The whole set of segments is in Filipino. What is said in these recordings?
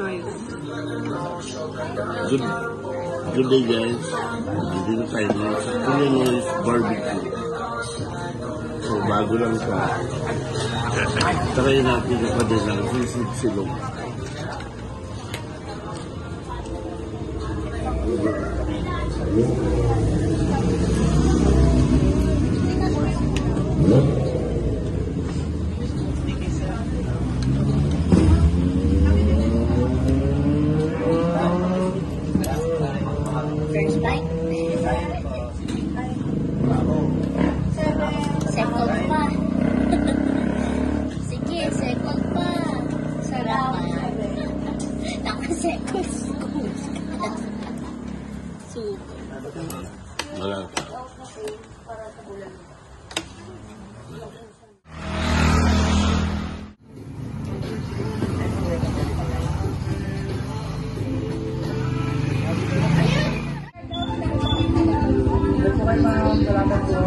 Noy'S. Good day guys. Dito tayo sa Kuya Noy'S Bbq. So bago lang ito. Try natin yung kanilang sisig silog. First bite. Second pa. Sige, second pa. Sarap. Naka-second school. Super. Wala. Salamat po.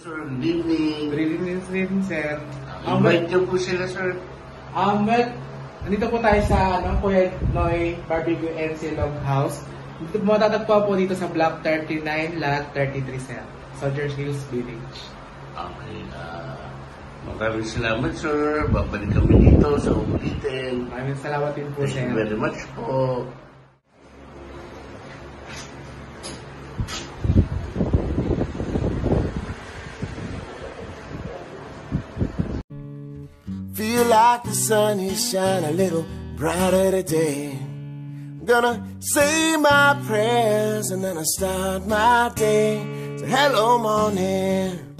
Sir, good evening. Good evening, sir. Invite niyo po sila, sir. Well, nandito po tayo sa Kuya Noy'S BBQ and SILOG Haus. Dito po matatagpuan po dito sa Block 39, Lot 33, sir. Soldiers Hills Village. Okay. Maraming salamat, sir. Babalik kami dito sa ulitin. Maraming salamat din po, Thank sir. you very much po. Feel like the sun is shining a little brighter today. Gonna say my prayers and then I start my day. So hello morning.